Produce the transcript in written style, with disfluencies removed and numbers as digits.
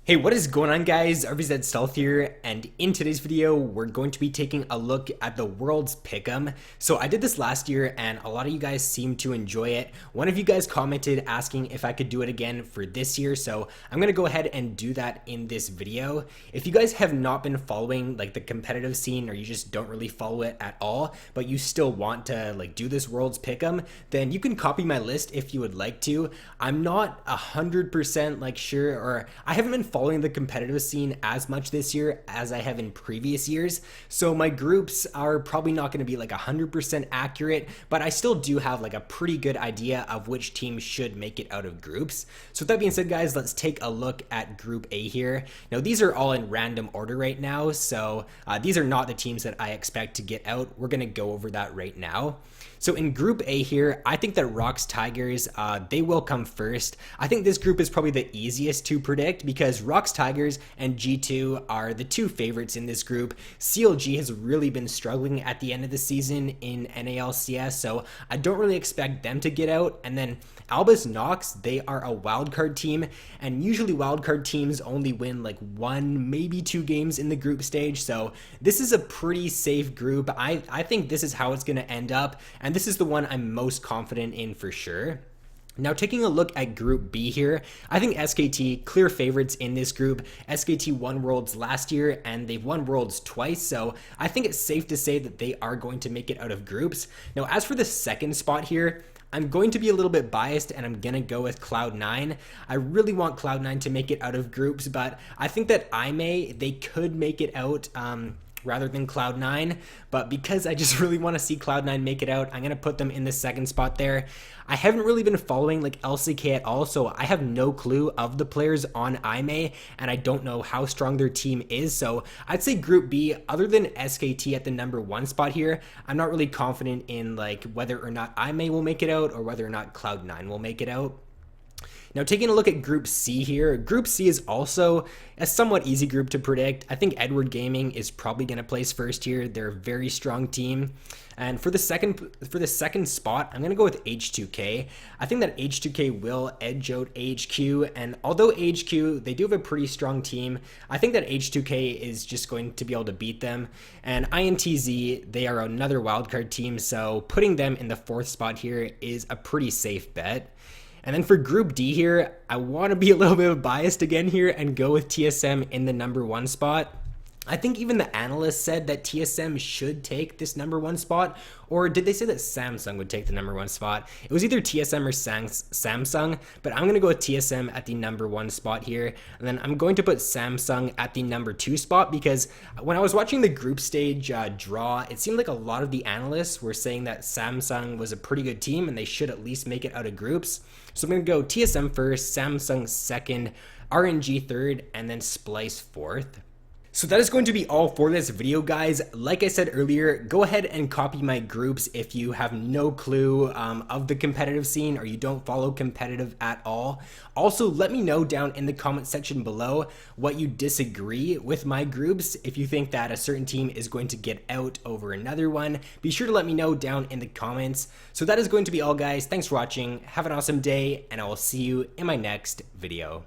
Hey, what is going on guys? RvzStealth here, and in today's video, we're going to be taking a look at the World's Pick'em. So I did this last year and a lot of you guys seem to enjoy it. One of you guys commented asking if I could do it again for this year, so I'm gonna go ahead and do that in this video. If you guys have not been following like the competitive scene, or you just don't really follow it at all, but you still want to like do this World's Pick'em, then you can copy my list if you would like to. I'm not 100% like sure, or I haven't been following the competitive scene as much this year as I have in previous years, so my groups are probably not going to be like 100% accurate, but I still do have like a pretty good idea of which team should make it out of groups. So with that being said guys, let's take a look at Group A here. Now these are all in random order right now, so these are not the teams that I expect to get out. We're going to go over that right now. So in Group A here, I think that RvzStealth Tigers, they will come first. I think this group is probably the easiest to predict because RvzStealth Tigers and G2 are the two favorites in this group. CLG has really been struggling at the end of the season in NALCS, so I don't really expect them to get out. And then RvzNox, they are a wildcard team, and usually wildcard teams only win like one, maybe two games in the group stage, so this is a pretty safe group. I think this is how it's going to end up, and this is the one I'm most confident in for sure. Now taking a look at Group B here, I think SKT clear favorites in this group. SKT won Worlds last year and they've won Worlds twice, so I think it's safe to say that they are going to make it out of groups. Now as for the second spot here, I'm going to be a little bit biased and I'm going to go with Cloud9. I really want Cloud9 to make it out of groups, but I think that they could make it out rather than Cloud9, but because I just really want to see Cloud9 make it out, I'm going to put them in the second spot there. I haven't really been following like LCK at all, so I have no clue of the players on IMA, and I don't know how strong their team is, so I'd say Group B, other than SKT at the number one spot here, I'm not really confident in like whether or not IMA will make it out or whether or not Cloud9 will make it out. Now taking a look at Group C here, Group C is also a somewhat easy group to predict. I think Edward Gaming is probably going to place first here. They're a very strong team. And for the second spot, I'm going to go with H2K. I think that H2K will edge out HQ, and although HQ, they do have a pretty strong team, I think that H2K is just going to be able to beat them. And INTZ, they are another wildcard team, so putting them in the fourth spot here is a pretty safe bet. And then for Group D here, I want to be a little bit biased again here and go with TSM in the number one spot. I think even the analysts said that TSM should take this number one spot, or did they say that Samsung would take the number one spot? It was either TSM or Samsung, but I'm going to go with TSM at the number one spot here, and then I'm going to put Samsung at the number two spot because when I was watching the group stage draw, it seemed like a lot of the analysts were saying that Samsung was a pretty good team and they should at least make it out of groups. So I'm going to go TSM first, Samsung second, RNG third, and then Splice fourth. So that is going to be all for this video, guys. Like I said earlier, go ahead and copy my groups if you have no clue of the competitive scene or you don't follow competitive at all. Also, let me know down in the comment section below what you disagree with my groups. If you think that a certain team is going to get out over another one, be sure to let me know down in the comments. So that is going to be all, guys. Thanks for watching. Have an awesome day, and I will see you in my next video.